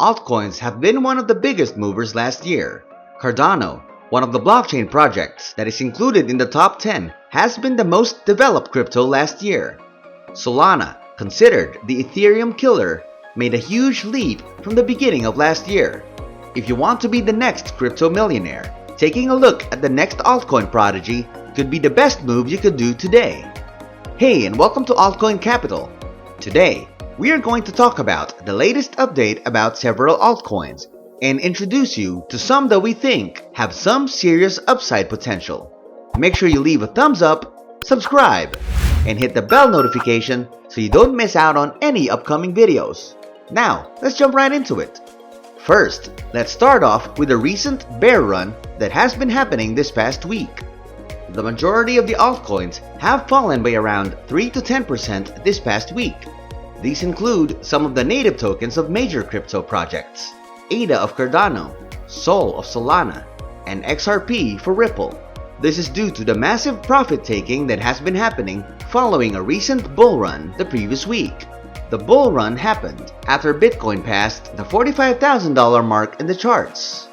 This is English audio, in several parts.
altcoins have been one of the biggest movers last year. Cardano, one of the blockchain projects that is included in the top 10, has been the most developed crypto last year. Solana, considered the Ethereum killer, made a huge leap from the beginning of last year. If you want to be the next crypto millionaire, taking a look at the next altcoin prodigy could be the best move you could do today. Hey, and welcome to Altcoin Capital. Today, we are going to talk about the latest update about several altcoins and introduce you to some that we think have some serious upside potential. Make sure you leave a thumbs up, subscribe, and hit the bell notification so you don't miss out on any upcoming videos. Now, let's jump right into it. First, let's start off with a recent bear run that has been happening this past week. The majority of the altcoins have fallen by around 3 to 10% this past week. These include some of the native tokens of major crypto projects, ADA of Cardano, SOL of Solana, and XRP for Ripple. This is due to the massive profit taking that has been happening following a recent bull run the previous week. The bull run happened after Bitcoin passed the $45,000 mark in the charts.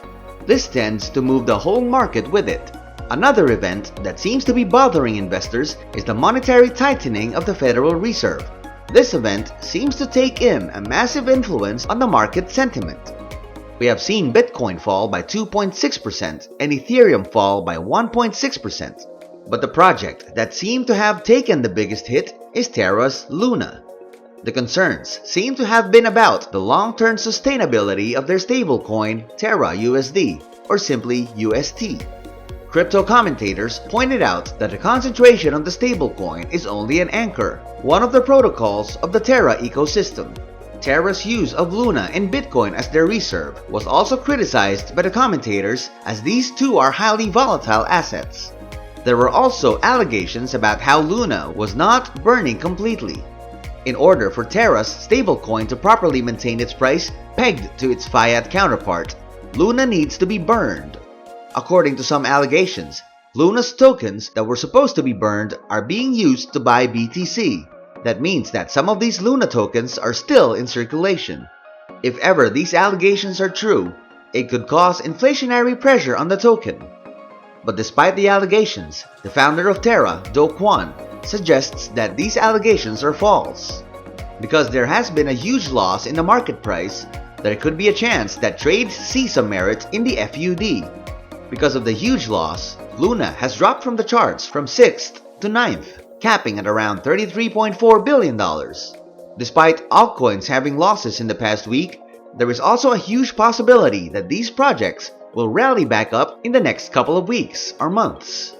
This tends to move the whole market with it. Another event that seems to be bothering investors is the monetary tightening of the Federal Reserve. This event seems to take in a massive influence on the market sentiment. We have seen Bitcoin fall by 2.6% and Ethereum fall by 1.6%. But the project that seemed to have taken the biggest hit is Terra's Luna. The concerns seem to have been about the long-term sustainability of their stablecoin Terra USD, or simply UST. Crypto commentators pointed out that the concentration of the stablecoin is only an anchor, one of the protocols of the Terra ecosystem. Terra's use of Luna and Bitcoin as their reserve was also criticized by the commentators, as these two are highly volatile assets. There were also allegations about how Luna was not burning completely. In order for Terra's stablecoin to properly maintain its price pegged to its fiat counterpart, Luna needs to be burned. According to some allegations, Luna's tokens that were supposed to be burned are being used to buy BTC. That means that some of these Luna tokens are still in circulation. If ever these allegations are true, it could cause inflationary pressure on the token. But despite the allegations, the founder of Terra, Do Kwon, suggests that these allegations are false. Because there has been a huge loss in the market price, there could be a chance that trades see some merit in the FUD. Because of the huge loss, Luna has dropped from the charts from 6th to 9th, capping at around $33.4 billion. Despite altcoins having losses in the past week, there is also a huge possibility that these projects will rally back up in the next couple of weeks or months.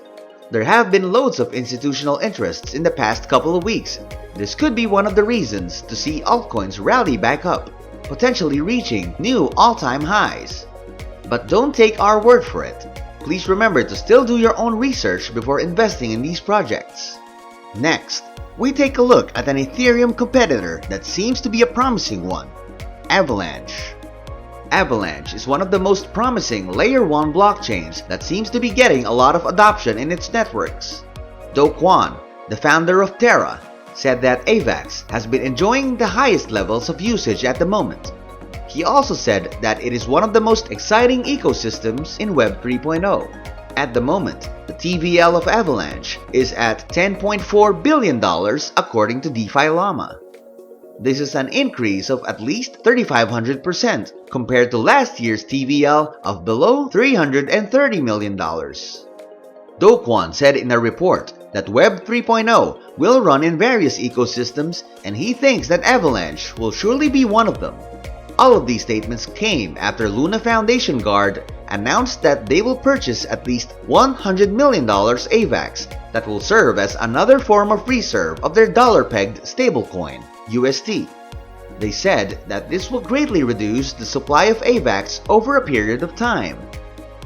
There have been loads of institutional interests in the past couple of weeks. This could be one of the reasons to see altcoins rally back up, potentially reaching new all-time highs. But don't take our word for it. Please remember to still do your own research before investing in these projects. Next, we take a look at an Ethereum competitor that seems to be a promising one, Avalanche. Avalanche is one of the most promising Layer 1 blockchains that seems to be getting a lot of adoption in its networks. Do Kwon, the founder of Terra, said that AVAX has been enjoying the highest levels of usage at the moment. He also said that it is one of the most exciting ecosystems in Web 3.0. At the moment, the TVL of Avalanche is at $10.4 billion according to DeFi Llama. This is an increase of at least 3,500% compared to last year's TVL of below $330 million. Do Kwon said in a report that Web 3.0 will run in various ecosystems, and he thinks that Avalanche will surely be one of them. All of these statements came after Luna Foundation Guard announced that they will purchase at least $100 million AVAX that will serve as another form of reserve of their dollar-pegged stablecoin, UST. They said that this will greatly reduce the supply of AVAX over a period of time.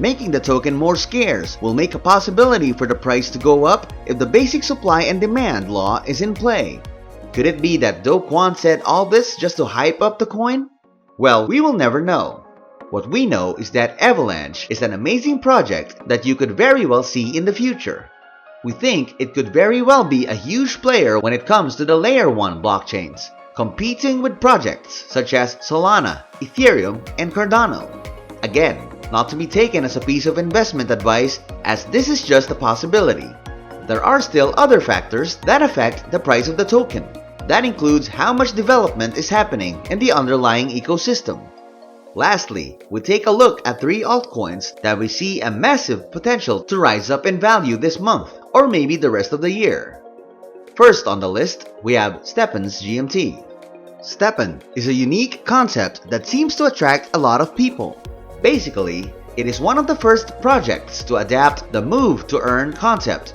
Making the token more scarce will make a possibility for the price to go up if the basic supply and demand law is in play. Could it be that Do Kwon said all this just to hype up the coin? Well, we will never know. What we know is that Avalanche is an amazing project that you could very well see in the future. We think it could very well be a huge player when it comes to the Layer 1 blockchains, competing with projects such as Solana, Ethereum, and Cardano. Again, not to be taken as a piece of investment advice, as this is just a possibility. There are still other factors that affect the price of the token. That includes how much development is happening in the underlying ecosystem. Lastly, we take a look at 3 altcoins that we see a massive potential to rise up in value this month, or maybe the rest of the year. First on the list, we have Steppen's GMT. Steppen is a unique concept that seems to attract a lot of people. Basically, it is one of the first projects to adapt the move to earn concept.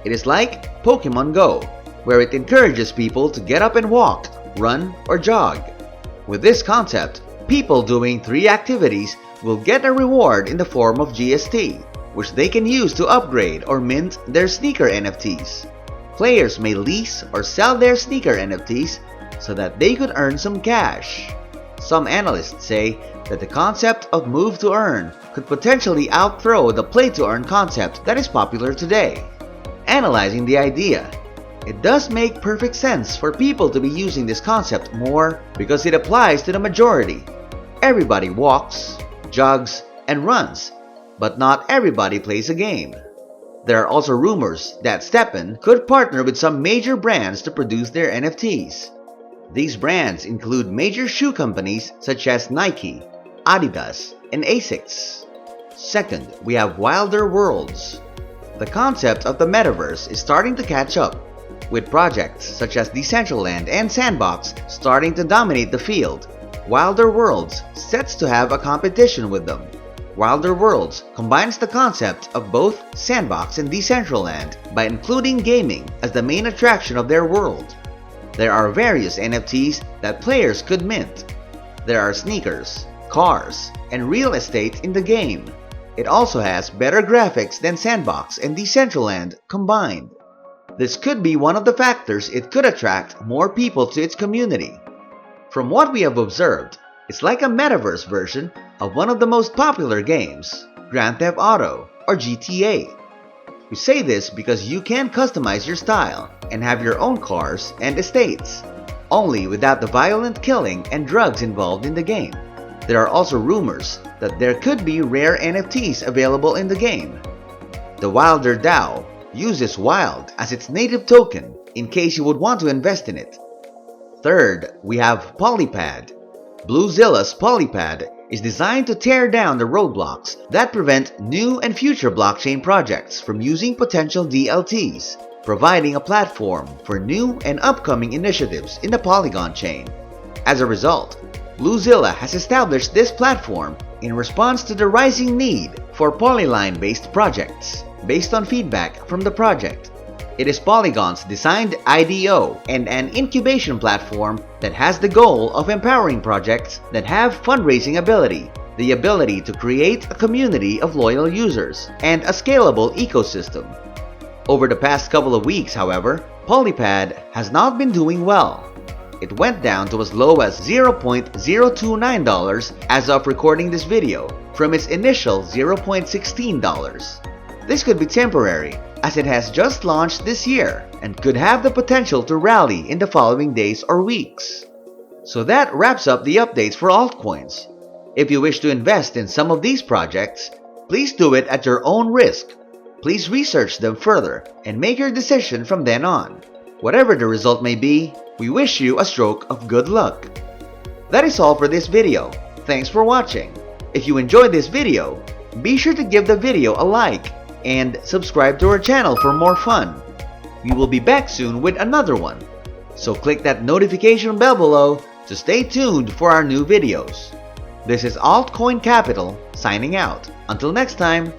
It is like Pokemon Go, where it encourages people to get up and walk, run, or jog. With this concept, people doing 3 activities will get a reward in the form of GST, which they can use to upgrade or mint their sneaker NFTs. Players may lease or sell their sneaker NFTs so that they could earn some cash. Some analysts say that the concept of move to earn could potentially outthrow the play to earn concept that is popular today. Analyzing the idea, it does make perfect sense for people to be using this concept more because it applies to the majority. Everybody walks, jogs, and runs, but not everybody plays a game. There are also rumors that Steppen could partner with some major brands to produce their NFTs. These brands include major shoe companies such as Nike, Adidas, and Asics. Second, we have Wilder Worlds. The concept of the metaverse is starting to catch up, with projects such as Decentraland and Sandbox starting to dominate the field. Wilder Worlds sets to have a competition with them. Wilder Worlds combines the concept of both Sandbox and Decentraland by including gaming as the main attraction of their world. There are various NFTs that players could mint. There are sneakers, cars, and real estate in the game. It also has better graphics than Sandbox and Decentraland combined. This could be one of the factors it could attract more people to its community. From what we have observed, it's like a metaverse version of one of the most popular games, Grand Theft Auto or GTA. We say this because you can customize your style and have your own cars and estates, only without the violent killing and drugs involved in the game. There are also rumors that there could be rare NFTs available in the game. The Wilder DAO uses Wild as its native token in case you would want to invest in it. Third, we have Polypad. Bluezilla's Polypad is designed to tear down the roadblocks that prevent new and future blockchain projects from using potential DLTs, providing a platform for new and upcoming initiatives in the Polygon chain. As a result, Bluezilla has established this platform in response to the rising need for Polyline-based projects, based on feedback from the project. It is Polygon's designed IDO and an incubation platform that has the goal of empowering projects that have fundraising ability, the ability to create a community of loyal users, and a scalable ecosystem. Over the past couple of weeks, however, Polypad has not been doing well. It went down to as low as $0.029 as of recording this video, from its initial $0.16. This could be temporary, as it has just launched this year and could have the potential to rally in the following days or weeks. So that wraps up the updates for altcoins. If you wish to invest in some of these projects, please do it at your own risk. Please research them further and make your decision from then on. Whatever the result may be, we wish you a stroke of good luck. That is all for this video. Thanks for watching. If you enjoyed this video, be sure to give the video a like and subscribe to our channel for more fun. We will be back soon with another one, so click that notification bell below to stay tuned for our new videos. This is Altcoin Capital signing out. Until next time.